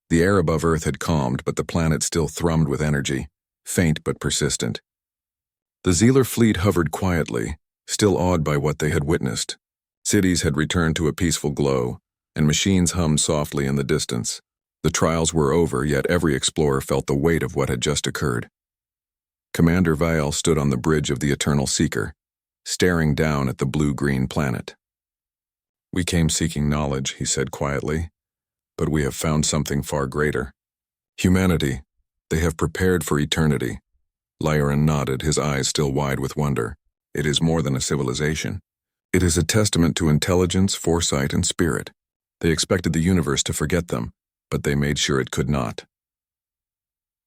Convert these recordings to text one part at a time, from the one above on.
The air above Earth had calmed, but the planet still thrummed with energy, faint but persistent. The Zealer fleet hovered quietly, still awed by what they had witnessed. Cities had returned to a peaceful glow, and machines hummed softly in the distance. The trials were over, yet every explorer felt the weight of what had just occurred. Commander Vael stood on the bridge of the Eternal Seeker, staring down at the blue-green planet. "We came seeking knowledge," he said quietly, "but we have found something far greater. Humanity. They have prepared for eternity." Lyran nodded, his eyes still wide with wonder. "It is more than a civilization. It is a testament to intelligence, foresight, and spirit. They expected the universe to forget them, but they made sure it could not."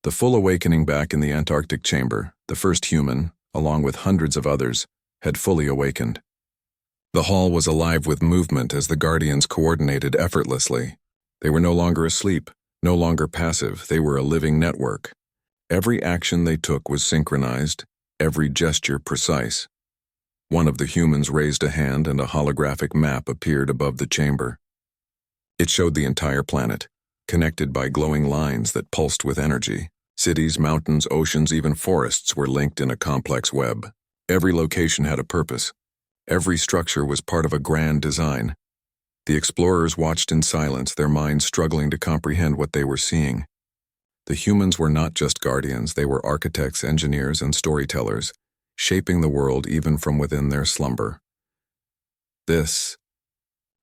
The full awakening back in the Antarctic chamber, the first human, along with hundreds of others, had fully awakened. The hall was alive with movement as the Guardians coordinated effortlessly. They were no longer asleep, no longer passive. They were a living network. Every action they took was synchronized, every gesture precise. One of the humans raised a hand and a holographic map appeared above the chamber. It showed the entire planet, connected by glowing lines that pulsed with energy. Cities, mountains, oceans, even forests were linked in a complex web. Every location had a purpose. Every structure was part of a grand design. The explorers watched in silence, their minds struggling to comprehend what they were seeing. The humans were not just guardians, they were architects, engineers, and storytellers, shaping the world even from within their slumber. This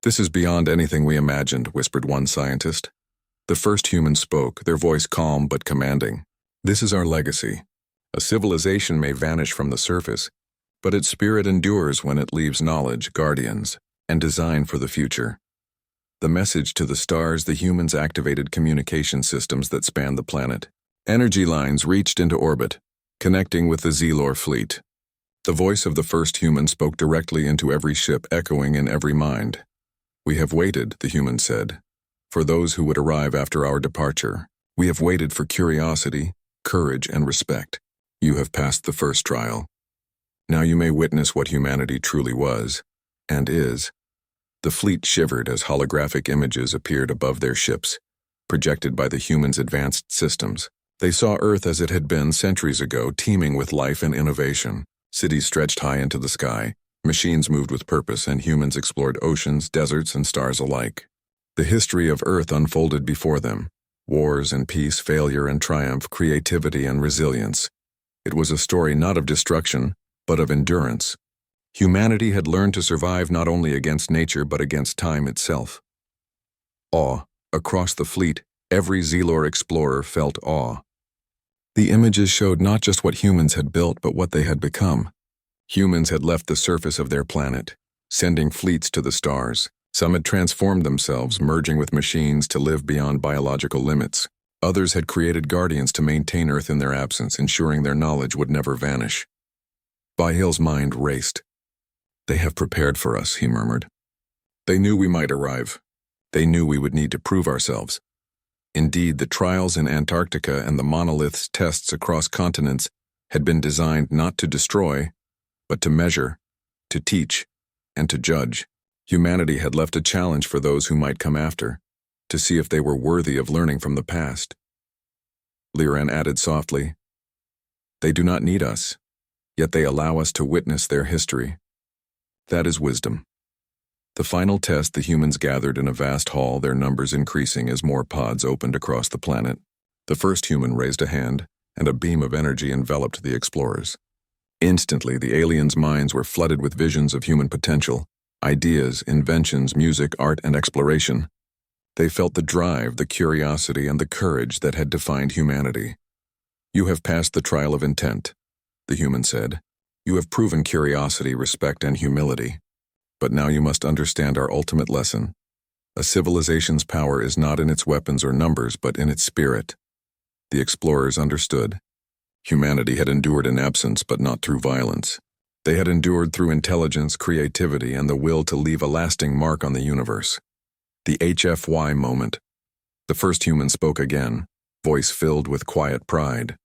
is beyond anything we imagined," whispered one scientist. The first human spoke, their voice calm but commanding. "This is our legacy. A civilization may vanish from the surface, but its spirit endures when it leaves knowledge, guardians, and design for the future." The message to the stars, the humans activated communication systems that spanned the planet. Energy lines reached into orbit, connecting with the Zealor fleet. The voice of the first human spoke directly into every ship, echoing in every mind. "We have waited," the human said, "for those who would arrive after our departure. We have waited for curiosity, courage, and respect. You have passed the first trial. Now you may witness what humanity truly was, and is." The fleet shivered as holographic images appeared above their ships, projected by the humans' advanced systems. They saw Earth as it had been centuries ago, teeming with life and innovation. Cities stretched high into the sky, machines moved with purpose, and humans explored oceans, deserts, and stars alike. The history of Earth unfolded before them. Wars and peace, failure and triumph, creativity and resilience. It was a story not of destruction, but of endurance. Humanity had learned to survive not only against nature but against time itself. Awe. Across the fleet, every Zealor explorer felt awe. The images showed not just what humans had built but what they had become. Humans had left the surface of their planet, sending fleets to the stars. Some had transformed themselves, merging with machines to live beyond biological limits. Others had created guardians to maintain Earth in their absence, ensuring their knowledge would never vanish. Bahil's mind raced. "They have prepared for us," he murmured. "They knew we might arrive. They knew we would need to prove ourselves." Indeed, the trials in Antarctica and the monolith's tests across continents had been designed not to destroy, but to measure, to teach, and to judge. Humanity had left a challenge for those who might come after, to see if they were worthy of learning from the past. Lyran added softly, "They do not need us, yet they allow us to witness their history. That is wisdom." The final test, the humans gathered in a vast hall, their numbers increasing as more pods opened across the planet. The first human raised a hand, and a beam of energy enveloped the explorers. Instantly, the aliens' minds were flooded with visions of human potential, ideas, inventions, music, art, and exploration. They felt the drive, the curiosity, and the courage that had defined humanity. "You have passed the trial of intent," the human said. "You have proven curiosity, respect, and humility. But now you must understand our ultimate lesson. A civilization's power is not in its weapons or numbers, but in its spirit." The explorers understood. Humanity had endured in absence, but not through violence. They had endured through intelligence, creativity, and the will to leave a lasting mark on the universe. The HFY moment. The first human spoke again, voice filled with quiet pride.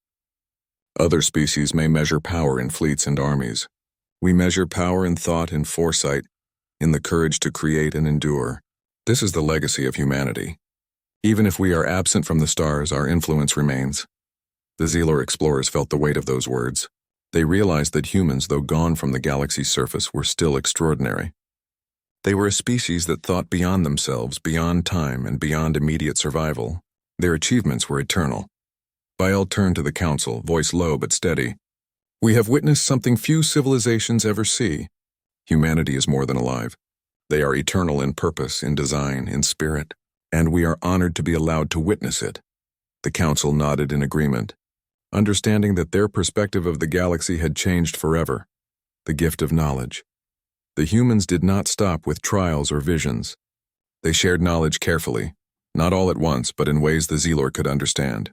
"Other species may measure power in fleets and armies. We measure power in thought and foresight, in the courage to create and endure. This is the legacy of humanity. Even if we are absent from the stars, our influence remains. The Zealer explorers felt the weight of those words. They realized that humans, though gone from the galaxy's surface, were still extraordinary. They were a species that thought beyond themselves, beyond time, and beyond immediate survival. Their achievements were eternal. Bael turned to the council, voice low but steady. We have witnessed something few civilizations ever see. Humanity is more than alive. They are eternal in purpose, in design, in spirit, and we are honored to be allowed to witness it. The council nodded in agreement, understanding that their perspective of the galaxy had changed forever. The gift of knowledge. The humans did not stop with trials or visions. They shared knowledge carefully, not all at once, but in ways the Zealor could understand.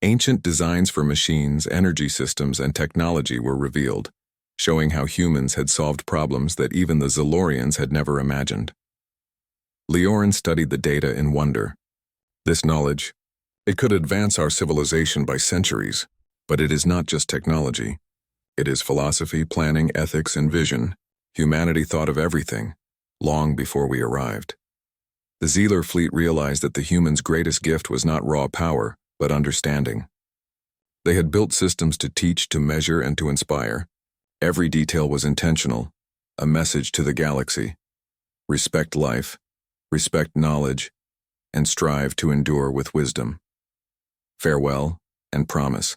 Ancient designs for machines, energy systems, and technology were revealed, showing how humans had solved problems that even the Zalorians had never imagined. Leorin studied the data in wonder. This knowledge, it could advance our civilization by centuries, but it is not just technology. It is philosophy, planning, ethics, and vision. Humanity thought of everything, long before we arrived. The Zealer fleet realized that the humans' greatest gift was not raw power, but understanding. They had built systems to teach, to measure, and to inspire. Every detail was intentional, a message to the galaxy. Respect life, respect knowledge, and strive to endure with wisdom. Farewell and promise.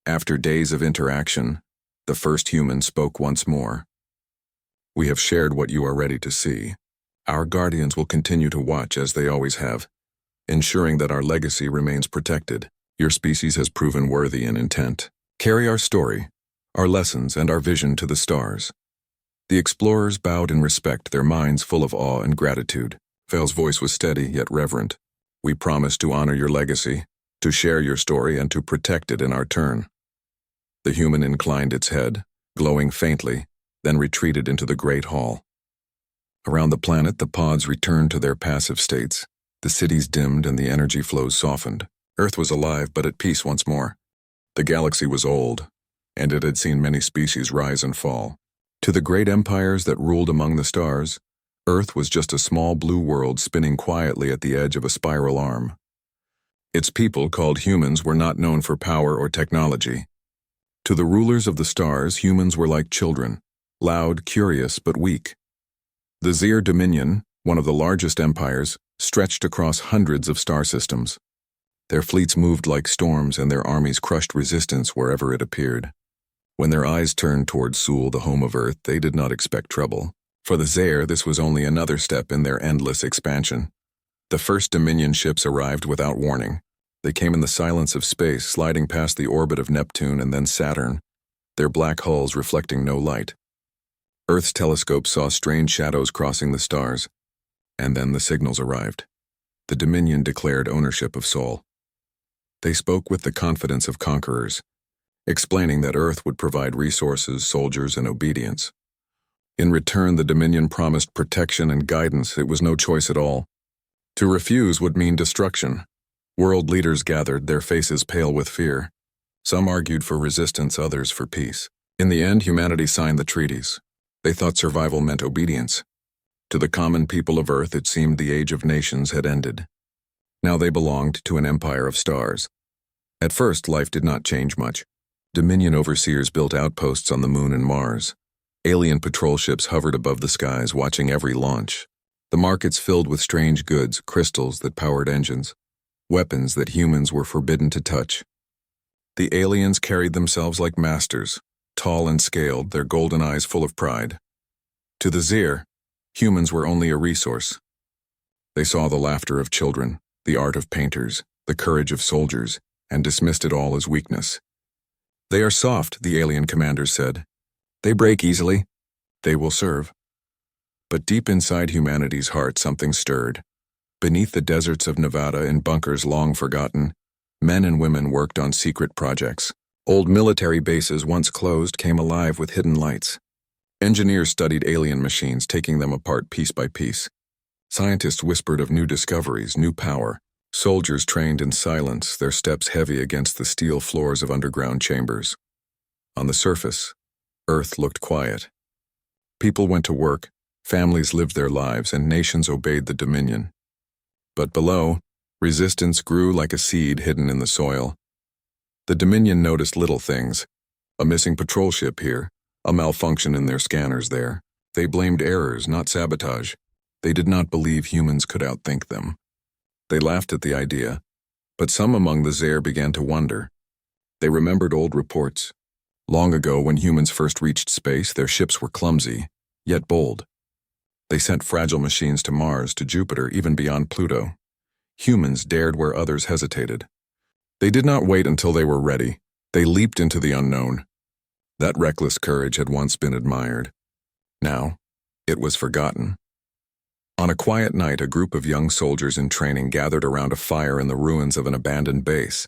After days of interaction, the first human spoke once more. We have shared what you are ready to see. Our guardians will continue to watch as they always have, ensuring that our legacy remains protected. Your species has proven worthy in intent. Carry our story, our lessons, and our vision to the stars. The explorers bowed in respect, their minds full of awe and gratitude. Fael's voice was steady yet reverent. We promise to honor your legacy, to share your story, and to protect it in our turn. The human inclined its head, glowing faintly, then retreated into the great hall. Around the planet, the pods returned to their passive states. The cities dimmed and the energy flows softened. Earth was alive but at peace once more. The galaxy was old, and it had seen many species rise and fall. To the great empires that ruled among the stars, Earth was just a small blue world spinning quietly at the edge of a spiral arm. Its people, called humans, were not known for power or technology. To the rulers of the stars, humans were like children, loud, curious, but weak. The Zeer Dominion, one of the largest empires, stretched across hundreds of star systems. Their fleets moved like storms and their armies crushed resistance wherever it appeared. When their eyes turned toward Sul, the home of Earth, they did not expect trouble. For the Zeer, this was only another step in their endless expansion. The first Dominion ships arrived without warning. They came in the silence of space, sliding past the orbit of Neptune and then Saturn, their black hulls reflecting no light. Earth's telescope saw strange shadows crossing the stars, and then the signals arrived. The Dominion declared ownership of Sol. They spoke with the confidence of conquerors, explaining that Earth would provide resources, soldiers, and obedience. In return, the Dominion promised protection and guidance. It was no choice at all. To refuse would mean destruction. World leaders gathered, their faces pale with fear. Some argued for resistance, others for peace. In the end, humanity signed the treaties. They thought survival meant obedience. To the common people of Earth, it seemed the age of nations had ended. Now they belonged to an empire of stars. At first, life did not change much. Dominion overseers built outposts on the Moon and Mars. Alien patrol ships hovered above the skies, watching every launch. The markets filled with strange goods, crystals that powered engines, weapons that humans were forbidden to touch. The aliens carried themselves like masters, tall and scaled, their golden eyes full of pride. To the Zeer, humans were only a resource. They saw the laughter of children, the art of painters, the courage of soldiers, and dismissed it all as weakness. They are soft, the alien commanders said. They break easily. They will serve. But deep inside humanity's heart, something stirred. Beneath the deserts of Nevada, in bunkers long forgotten, men and women worked on secret projects. Old military bases once closed came alive with hidden lights. Engineers studied alien machines, taking them apart piece by piece. Scientists whispered of new discoveries, new power. Soldiers trained in silence, their steps heavy against the steel floors of underground chambers. On the surface, Earth looked quiet. People went to work, families lived their lives, and nations obeyed the Dominion. But below, resistance grew like a seed hidden in the soil. The Dominion noticed little things. A missing patrol ship here, a malfunction in their scanners there. They blamed errors, not sabotage. They did not believe humans could outthink them. They laughed at the idea, but some among the Zaire began to wonder. They remembered old reports. Long ago, when humans first reached space, their ships were clumsy, yet bold. They sent fragile machines to Mars, to Jupiter, even beyond Pluto. Humans dared where others hesitated. They did not wait until they were ready. They leaped into the unknown. That reckless courage had once been admired. Now, it was forgotten. On a quiet night, a group of young soldiers in training gathered around a fire in the ruins of an abandoned base.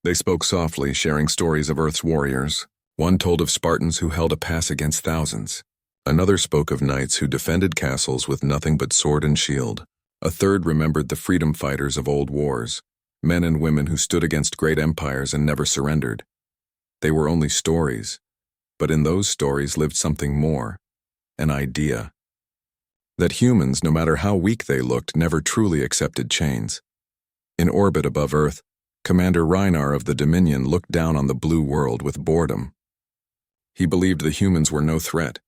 They spoke softly, sharing stories of Earth's warriors. One told of Spartans who held a pass against thousands. Another spoke of knights who defended castles with nothing but sword and shield. A third remembered the freedom fighters of old wars, men and women who stood against great empires and never surrendered. They were only stories, but in those stories lived something more, an idea. That humans, no matter how weak they looked, never truly accepted chains. In orbit above Earth, Commander Reinar of the Dominion looked down on the blue world with boredom. He believed the humans were no threat.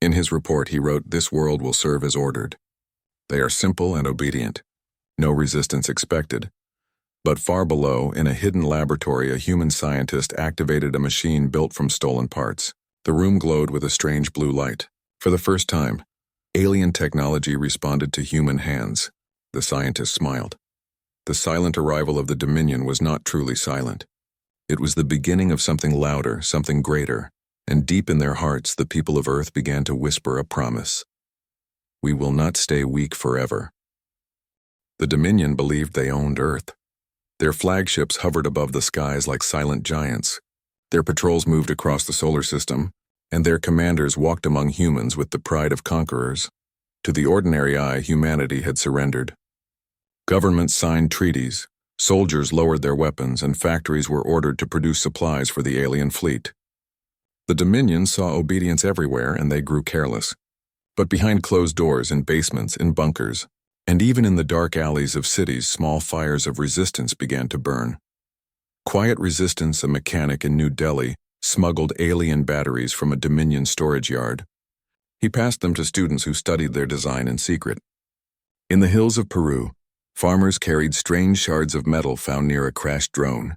In his report, he wrote, "This world will serve as ordered. They are simple and obedient. No resistance expected." But far below, in a hidden laboratory, a human scientist activated a machine built from stolen parts. The room glowed with a strange blue light. For the first time, alien technology responded to human hands. The scientist smiled. The silent arrival of the Dominion was not truly silent. It was the beginning of something louder, something greater, and deep in their hearts, the people of Earth began to whisper a promise. We will not stay weak forever. The Dominion believed they owned Earth. Their flagships hovered above the skies like silent giants. Their patrols moved across the solar system, and their commanders walked among humans with the pride of conquerors. To the ordinary eye, humanity had surrendered. Governments signed treaties, soldiers lowered their weapons, and factories were ordered to produce supplies for the alien fleet. The Dominion saw obedience everywhere, and they grew careless. But behind closed doors, in basements, in bunkers, and even in the dark alleys of cities, small fires of resistance began to burn. Quiet Resistance, a mechanic in New Delhi, smuggled alien batteries from a Dominion storage yard. He passed them to students who studied their design in secret. In the hills of Peru, farmers carried strange shards of metal found near a crashed drone.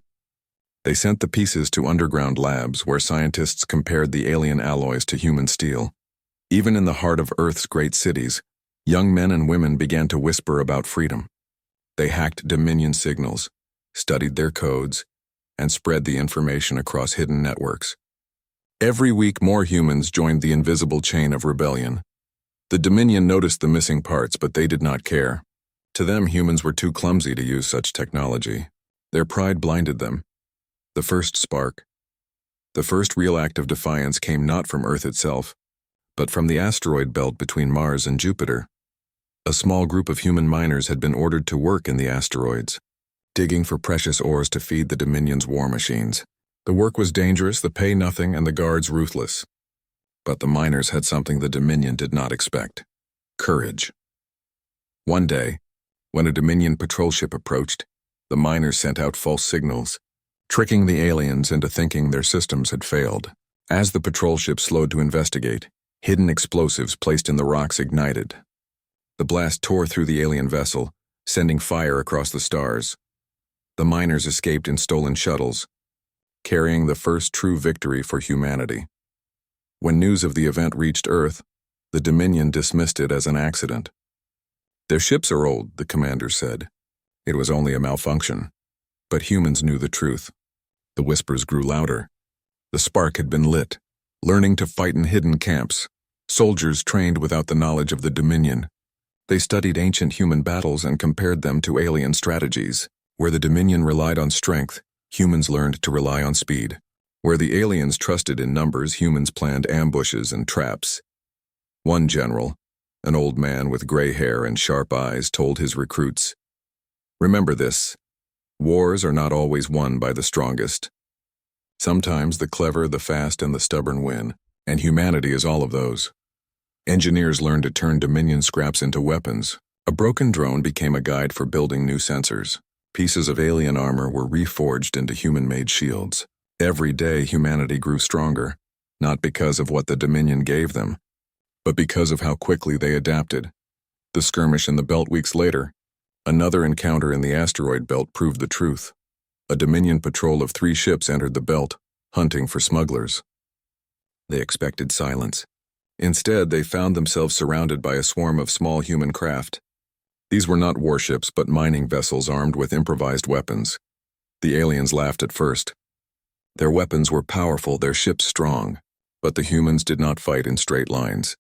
They sent the pieces to underground labs where scientists compared the alien alloys to human steel. Even in the heart of Earth's great cities, young men and women began to whisper about freedom. They hacked Dominion signals, studied their codes, and spread the information across hidden networks. Every week, more humans joined the invisible chain of rebellion. The Dominion noticed the missing parts, but they did not care. To them, humans were too clumsy to use such technology. Their pride blinded them. The first spark, the first real act of defiance came not from Earth itself, but from the asteroid belt between Mars and Jupiter. A small group of human miners had been ordered to work in the asteroids, digging for precious ores to feed the Dominion's war machines. The work was dangerous, the pay nothing, and the guards ruthless. But the miners had something the Dominion did not expect: courage. One day, when a Dominion patrol ship approached, the miners sent out false signals, tricking the aliens into thinking their systems had failed. As the patrol ship slowed to investigate, hidden explosives placed in the rocks ignited. The blast tore through the alien vessel, sending fire across the stars. The miners escaped in stolen shuttles, carrying the first true victory for humanity. When news of the event reached Earth, the Dominion dismissed it as an accident. Their ships are old, the commander said. It was only a malfunction. But humans knew the truth. The whispers grew louder. The spark had been lit, learning to fight in hidden camps. Soldiers trained without the knowledge of the Dominion. They studied ancient human battles and compared them to alien strategies. Where the Dominion relied on strength, humans learned to rely on speed. Where the aliens trusted in numbers, humans planned ambushes and traps. One general, an old man with gray hair and sharp eyes, told his recruits, "Remember this. Wars are not always won by the strongest. Sometimes the clever, the fast, and the stubborn win, and humanity is all of those." Engineers learned to turn Dominion scraps into weapons, A broken drone became a guide for building new sensors. Pieces of alien armor were reforged into human-made shields. Every day humanity grew stronger, not because of what the Dominion gave them, but because of how quickly they adapted. The skirmish in the belt weeks later, another encounter in the asteroid belt proved the truth. A Dominion patrol of 3 ships entered the belt, hunting for smugglers. They expected silence. Instead, they found themselves surrounded by a swarm of small human craft. These were not warships, but mining vessels armed with improvised weapons. The aliens laughed at first. Their weapons were powerful, their ships strong, but the humans did not fight in straight lines.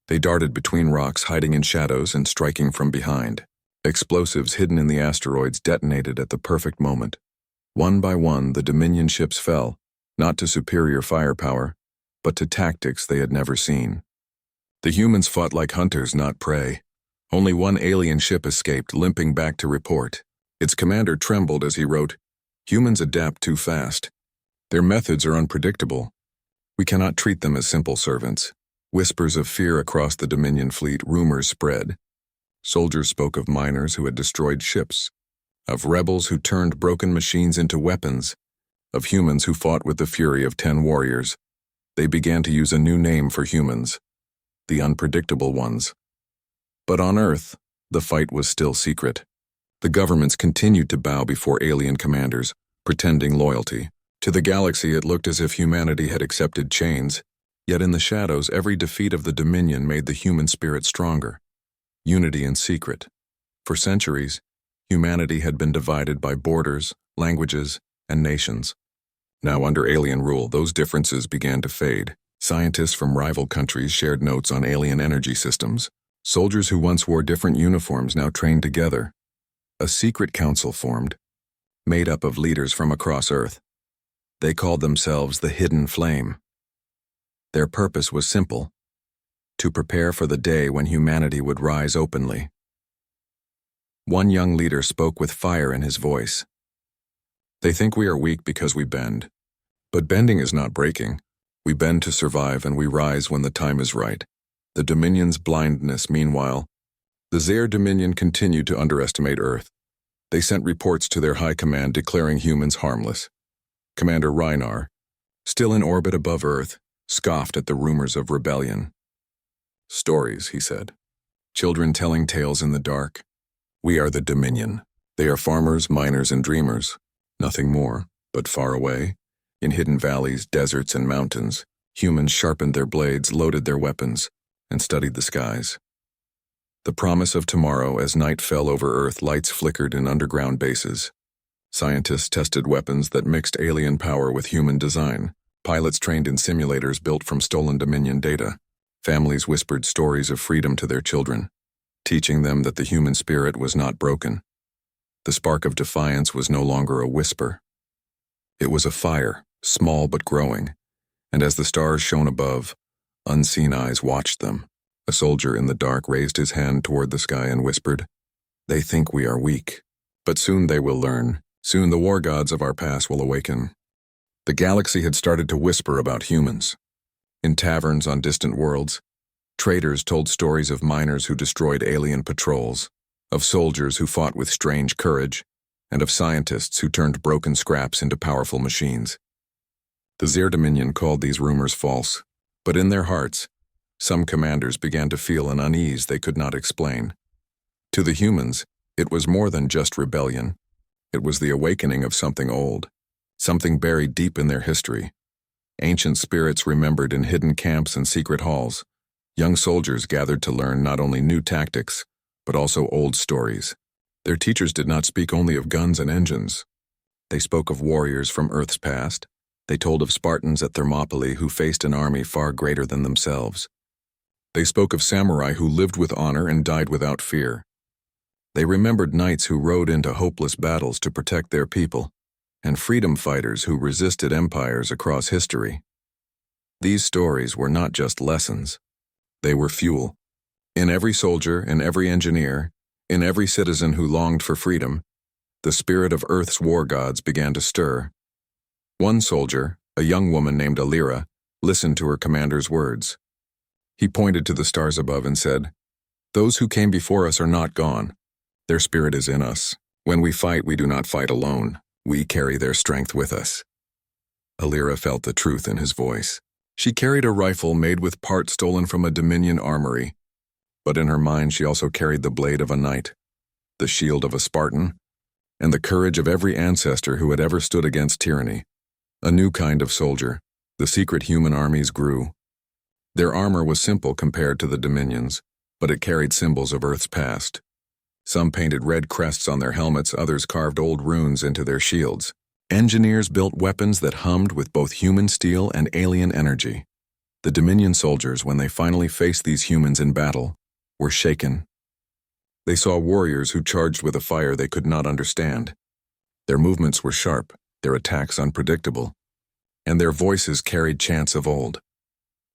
They darted between rocks, hiding in shadows and striking from behind. Explosives hidden in the asteroids detonated at the perfect moment. One by one, the Dominion ships fell, not to superior firepower, but to tactics they had never seen. The humans fought like hunters, not prey. Only one alien ship escaped, limping back to report. Its commander trembled as he wrote, "Humans adapt too fast. Their methods are unpredictable. We cannot treat them as simple servants." Whispers of fear across the Dominion fleet, rumors spread. Soldiers spoke of miners who had destroyed ships, of rebels who turned broken machines into weapons, of humans who fought with the fury of 10 warriors. They began to use a new name for humans, the unpredictable ones. But on Earth, the fight was still secret. The governments continued to bow before alien commanders, pretending loyalty. To the galaxy, it looked as if humanity had accepted chains, yet in the shadows, every defeat of the Dominion made the human spirit stronger. Unity in secret. For centuries, humanity had been divided by borders, languages, and nations. Now, under alien rule, those differences began to fade. Scientists from rival countries shared notes on alien energy systems. Soldiers who once wore different uniforms now trained together. A secret council formed, made up of leaders from across Earth. They called themselves the Hidden Flame. Their purpose was simple: to prepare for the day when humanity would rise openly. One young leader spoke with fire in his voice. "They think we are weak because we bend. But bending is not breaking. We bend to survive, and we rise when the time is right." The Dominion's blindness, meanwhile. The Xer Dominion continued to underestimate Earth. They sent reports to their high command declaring humans harmless. Commander Reinar, still in orbit above Earth, scoffed at the rumors of rebellion. "Stories," he said. "Children telling tales in the dark. We are the Dominion. They are farmers, miners, and dreamers. Nothing more, but far away, in hidden valleys, deserts, and mountains, humans sharpened their blades, loaded their weapons, and studied the skies. The promise of tomorrow. As night fell over Earth, lights flickered in underground bases. Scientists tested weapons that mixed alien power with human design. Pilots trained in simulators built from stolen Dominion data. Families whispered stories of freedom to their children, teaching them that the human spirit was not broken. The spark of defiance was no longer a whisper. It was a fire, small but growing, and as the stars shone above, unseen eyes watched them. A soldier in the dark raised his hand toward the sky and whispered, "They think we are weak, but soon they will learn. Soon the war gods of our past will awaken." The galaxy had started to whisper about humans. In taverns on distant worlds, traders told stories of miners who destroyed alien patrols, of soldiers who fought with strange courage, and of scientists who turned broken scraps into powerful machines. The Xer Dominion called these rumors false, but in their hearts, some commanders began to feel an unease they could not explain. To the humans, it was more than just rebellion. It was the awakening of something old, something buried deep in their history. Ancient spirits remembered in hidden camps and secret halls. Young soldiers gathered to learn not only new tactics, but also old stories. Their teachers did not speak only of guns and engines. They spoke of warriors from Earth's past. They told of Spartans at Thermopylae who faced an army far greater than themselves. They spoke of samurai who lived with honor and died without fear. They remembered knights who rode into hopeless battles to protect their people, and freedom fighters who resisted empires across history. These stories were not just lessons. They were fuel. In every soldier, in every engineer, in every citizen who longed for freedom, the spirit of Earth's war gods began to stir. One soldier, a young woman named Alira, listened to her commander's words. He pointed to the stars above and said, Those who came before us are not gone. Their spirit is in us. When we fight, we do not fight alone. We carry their strength with us." Alira felt the truth in his voice. She carried a rifle made with parts stolen from a Dominion armory, but in her mind she also carried the blade of a knight, the shield of a Spartan, and the courage of every ancestor who had ever stood against tyranny. A new kind of soldier. The secret human armies grew. Their armor was simple compared to the Dominion's, but it carried symbols of Earth's past. Some painted red crests on their helmets, others carved old runes into their shields. Engineers built weapons that hummed with both human steel and alien energy. The Dominion soldiers, when they finally faced these humans in battle, were shaken. They saw warriors who charged with a fire they could not understand. Their movements were sharp, their attacks unpredictable, and their voices carried chants of old.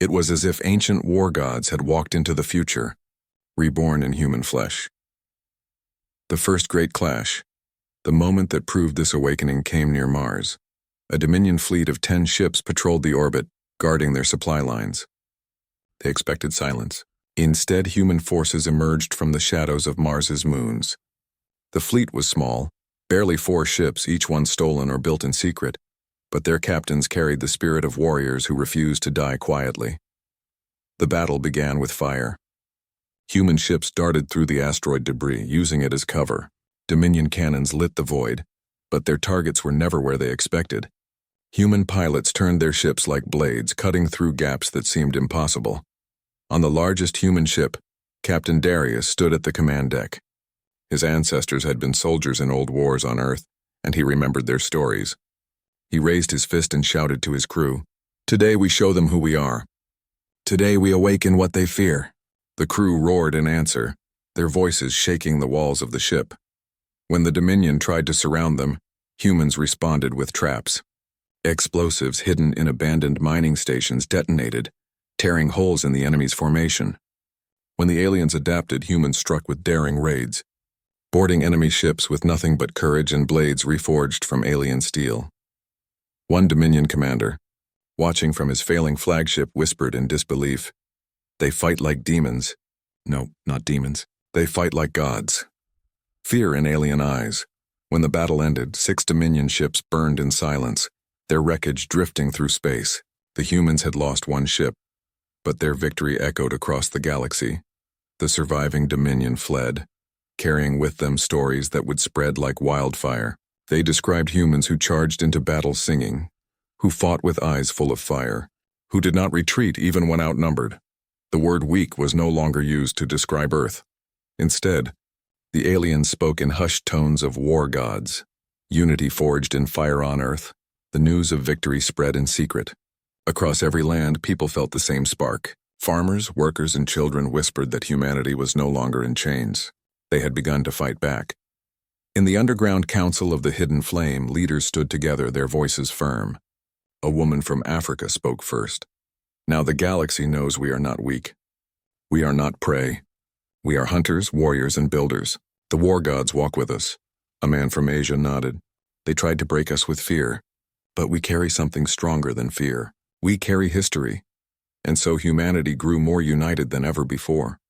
It was as if ancient war gods had walked into the future, reborn in human flesh. The first great clash, the moment that proved this awakening, came near Mars. A Dominion fleet of 10 ships patrolled the orbit, guarding their supply lines. They expected silence. Instead, human forces emerged from the shadows of Mars's moons. The fleet was small, barely 4 ships, each one stolen or built in secret, but their captains carried the spirit of warriors who refused to die quietly. The battle began with fire. Human ships darted through the asteroid debris, using it as cover. Dominion cannons lit the void, but their targets were never where they expected. Human pilots turned their ships like blades, cutting through gaps that seemed impossible. On the largest human ship, Captain Darius stood at the command deck. His ancestors had been soldiers in old wars on Earth, and he remembered their stories. He raised his fist and shouted to his crew, "Today we show them who we are. Today we awaken what they fear." The crew roared in answer, their voices shaking the walls of the ship. When the Dominion tried to surround them, humans responded with traps. Explosives hidden in abandoned mining stations detonated, tearing holes in the enemy's formation. When the aliens adapted, humans struck with daring raids, boarding enemy ships with nothing but courage and blades reforged from alien steel. One Dominion commander, watching from his failing flagship, whispered in disbelief, "They fight like demons." No, not demons. They fight like gods. Fear in alien eyes. When the battle ended, 6 Dominion ships burned in silence, their wreckage drifting through space. The humans had lost 1 ship, but their victory echoed across the galaxy. The surviving Dominion fled, carrying with them stories that would spread like wildfire. They described humans who charged into battle singing, who fought with eyes full of fire, who did not retreat even when outnumbered. The word weak was no longer used to describe Earth. Instead, the aliens spoke in hushed tones of war gods. Unity forged in fire on Earth. The news of victory spread in secret. Across every land, people felt the same spark. Farmers, workers, and children whispered that humanity was no longer in chains. They had begun to fight back. In the underground council of the Hidden Flame, leaders stood together, their voices firm. A woman from Africa spoke first. "Now the galaxy knows we are not weak. We are not prey. We are hunters, warriors, and builders. The war gods walk with us." A man from Asia nodded. "They tried to break us with fear, but we carry something stronger than fear. We carry history." And so humanity grew more united than ever before.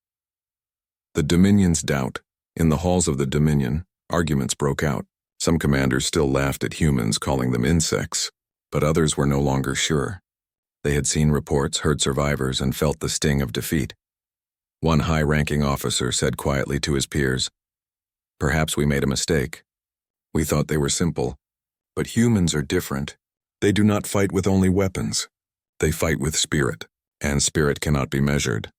The Dominion's doubt. In the halls of the Dominion, arguments broke out. Some commanders still laughed at humans, calling them insects, but others were no longer sure. They had seen reports, heard survivors, and felt the sting of defeat. One high-ranking officer said quietly to his peers, "Perhaps we made a mistake. We thought they were simple, but humans are different. They do not fight with only weapons. They fight with spirit, and spirit cannot be measured.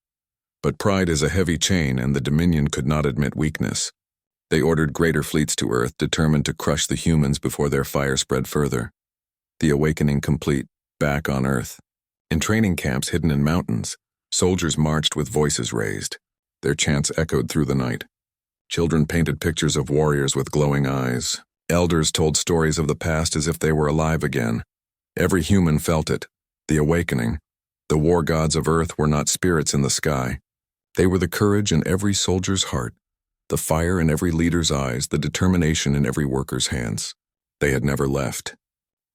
But pride is a heavy chain, and the Dominion could not admit weakness. They ordered greater fleets to Earth, determined to crush the humans before their fire spread further. The awakening complete, back on Earth. In training camps hidden in mountains, soldiers marched with voices raised. Their chants echoed through the night. Children painted pictures of warriors with glowing eyes. Elders told stories of the past as if they were alive again. Every human felt it, the awakening. The war gods of Earth were not spirits in the sky. They were the courage in every soldier's heart, the fire in every leader's eyes, the determination in every worker's hands. They had never left.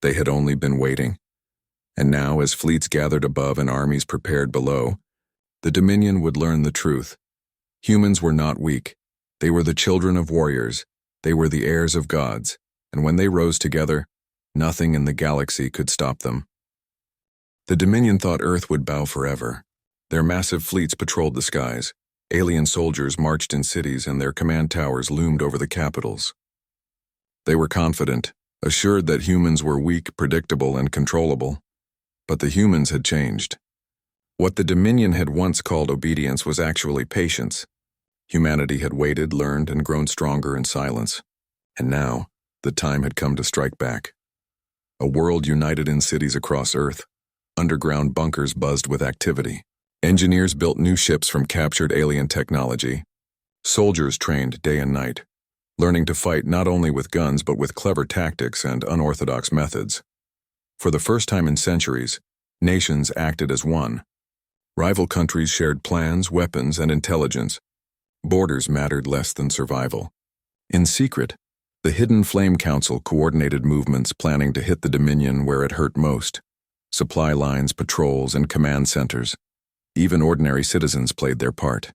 They had only been waiting. And now, as fleets gathered above and armies prepared below, the Dominion would learn the truth. Humans were not weak. They were the children of warriors. They were the heirs of gods, and when they rose together, nothing in the galaxy could stop them. The Dominion thought Earth would bow forever. Their massive fleets patrolled the skies. Alien soldiers marched in cities, and their command towers loomed over the capitals. They were confident, assured that humans were weak, predictable, and controllable. But the humans had changed. What the Dominion had once called obedience was actually patience. Humanity had waited, learned, and grown stronger in silence. And now, the time had come to strike back. A world united in cities across Earth. Underground bunkers buzzed with activity. Engineers built new ships from captured alien technology. Soldiers trained day and night, learning to fight not only with guns but with clever tactics and unorthodox methods. For the first time in centuries, nations acted as one. Rival countries shared plans, weapons, and intelligence. Borders mattered less than survival. In secret, the Hidden Flame Council coordinated movements planning to hit the Dominion where it hurt most. Supply lines, patrols, and command centers. Even ordinary citizens played their part.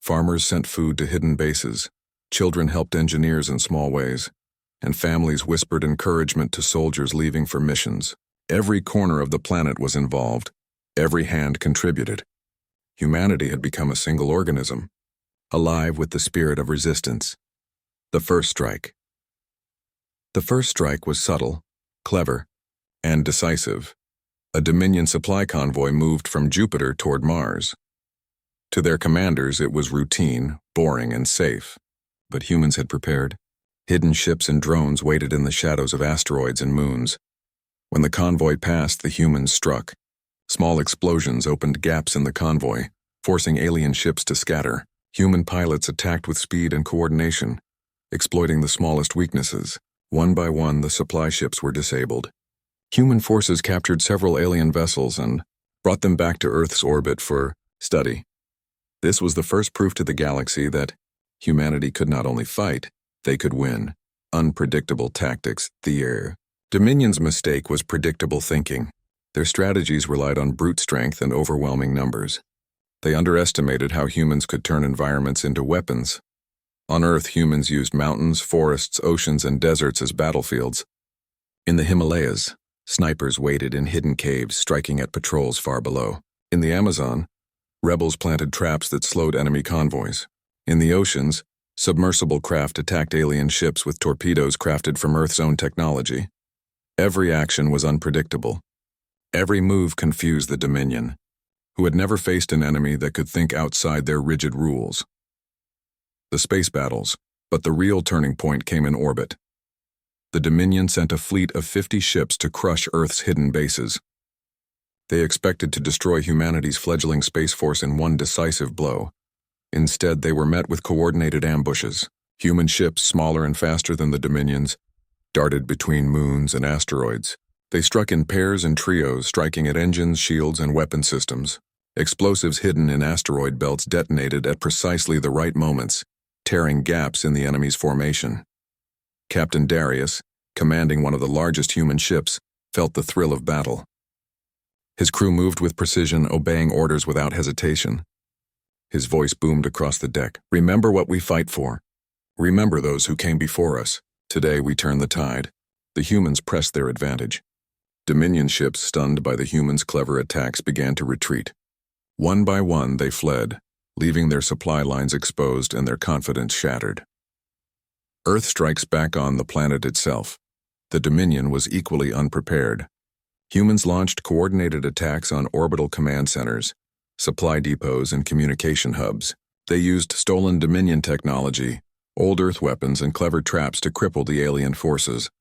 Farmers sent food to hidden bases. Children helped engineers in small ways. And families whispered encouragement to soldiers leaving for missions. Every corner of the planet was involved. Every hand contributed. Humanity had become a single organism, alive with the spirit of resistance. The first strike. The first strike was subtle, clever, and decisive. A Dominion supply convoy moved from Jupiter toward Mars. To their commanders, it was routine, boring, and safe. But humans had prepared. Hidden ships and drones waited in the shadows of asteroids and moons. When the convoy passed, the humans struck. Small explosions opened gaps in the convoy, forcing alien ships to scatter. Human pilots attacked with speed and coordination, exploiting the smallest weaknesses. One by one, the supply ships were disabled. Human forces captured several alien vessels and brought them back to Earth's orbit for study. This was the first proof to the galaxy that humanity could not only fight, they could win. Unpredictable tactics, the Dominion's mistake was predictable thinking. Their strategies relied on brute strength and overwhelming numbers. They underestimated how humans could turn environments into weapons. On Earth, humans used mountains, forests, oceans, and deserts as battlefields. In the Himalayas, snipers waited in hidden caves, striking at patrols far below. In the Amazon, rebels planted traps that slowed enemy convoys. In the oceans, submersible craft attacked alien ships with torpedoes crafted from Earth's own technology. Every action was unpredictable. Every move confused the Dominion, who had never faced an enemy that could think outside their rigid rules. The space battles, but the real turning point came in orbit. The Dominion sent a fleet of 50 ships to crush Earth's hidden bases. They expected to destroy humanity's fledgling space force in one decisive blow. Instead, they were met with coordinated ambushes. Human ships, smaller and faster than the Dominion's, darted between moons and asteroids. They struck in pairs and trios, striking at engines, shields, and weapon systems. Explosives hidden in asteroid belts detonated at precisely the right moments, tearing gaps in the enemy's formation. Captain Darius, commanding one of the largest human ships, felt the thrill of battle. His crew moved with precision, obeying orders without hesitation. His voice boomed across the deck. "Remember what we fight for. Remember those who came before us. Today we turn the tide." The humans pressed their advantage. Dominion ships, stunned by the humans' clever attacks, began to retreat. One by one, they fled, leaving their supply lines exposed and their confidence shattered. Earth strikes back on the planet itself. The Dominion was equally unprepared. Humans launched coordinated attacks on orbital command centers, supply depots, and communication hubs. They used stolen Dominion technology, old Earth weapons, and clever traps to cripple the alien forces.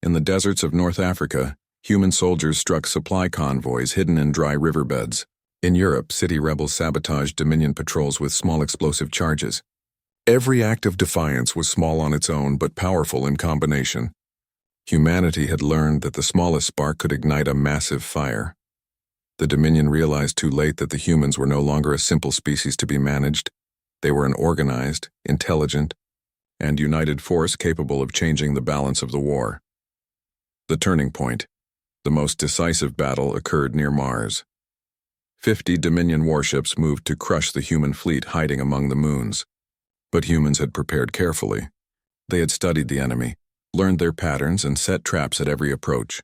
In the deserts of North Africa, human soldiers struck supply convoys hidden in dry riverbeds. In Europe, city rebels sabotaged Dominion patrols with small explosive charges. Every act of defiance was small on its own but powerful in combination. Humanity had learned that the smallest spark could ignite a massive fire. The Dominion realized too late that the humans were no longer a simple species to be managed. They were an organized, intelligent, and united force capable of changing the balance of the war. The turning point, the most decisive battle, occurred near Mars. 50 Dominion warships moved to crush the human fleet hiding among the moons. But humans had prepared carefully. They had studied the enemy, learned their patterns, and set traps at every approach.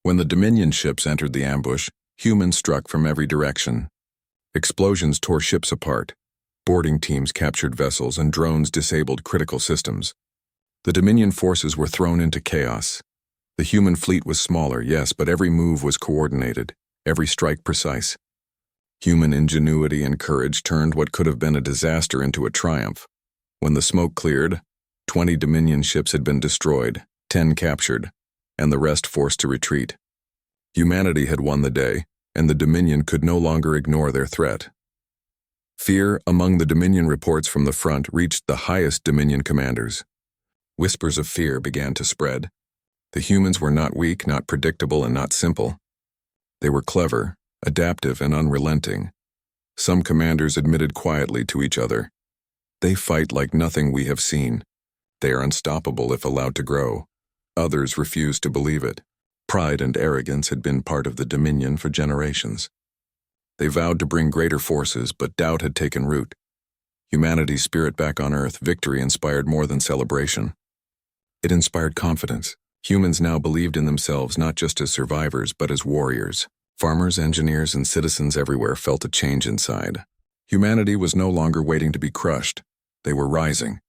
When the Dominion ships entered the ambush, humans struck from every direction. Explosions tore ships apart. Boarding teams captured vessels, and drones disabled critical systems. The Dominion forces were thrown into chaos. The human fleet was smaller, yes, but every move was coordinated, every strike precise. Human ingenuity and courage turned what could have been a disaster into a triumph. When the smoke cleared, 20 Dominion ships had been destroyed, 10 captured, and the rest forced to retreat. Humanity had won the day, and the Dominion could no longer ignore their threat. Fear among the Dominion reports from the front reached the highest Dominion commanders. Whispers of fear began to spread. The humans were not weak, not predictable, and not simple. They were clever, adaptive, and unrelenting. Some commanders admitted quietly to each other, "They fight like nothing we have seen. They are unstoppable if allowed to grow." Others refused to believe it. Pride and arrogance had been part of the Dominion for generations. They vowed to bring greater forces, but doubt had taken root. Humanity's spirit back on Earth, victory inspired more than celebration. It inspired confidence. Humans now believed in themselves not just as survivors, but as warriors. Farmers, engineers, and citizens everywhere felt a change inside. Humanity was no longer waiting to be crushed. They were rising.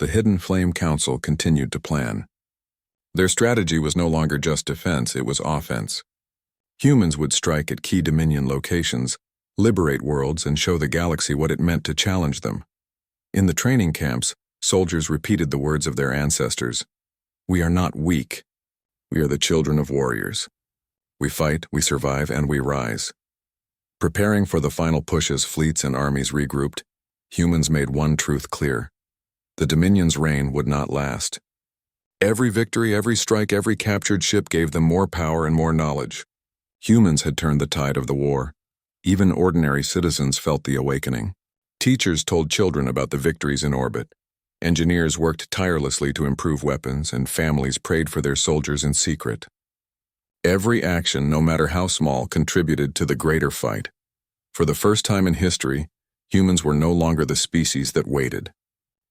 The Hidden Flame Council continued to plan. Their strategy was no longer just defense, it was offense. Humans would strike at key Dominion locations, liberate worlds, and show the galaxy what it meant to challenge them. In the training camps, soldiers repeated the words of their ancestors. "We are not weak. We are the children of warriors. We fight, we survive, and we rise." Preparing for the final push as fleets and armies regrouped, humans made one truth clear. The Dominion's reign would not last. Every victory, every strike, every captured ship gave them more power and more knowledge. Humans had turned the tide of the war. Even ordinary citizens felt the awakening. Teachers told children about the victories in orbit. Engineers worked tirelessly to improve weapons, and families prayed for their soldiers in secret. Every action, no matter how small, contributed to the greater fight. For the first time in history, humans were no longer the species that waited.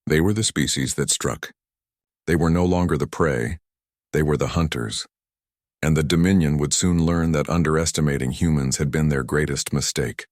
They were the species that struck. They were no longer the prey. They were the hunters. And the Dominion would soon learn that underestimating humans had been their greatest mistake.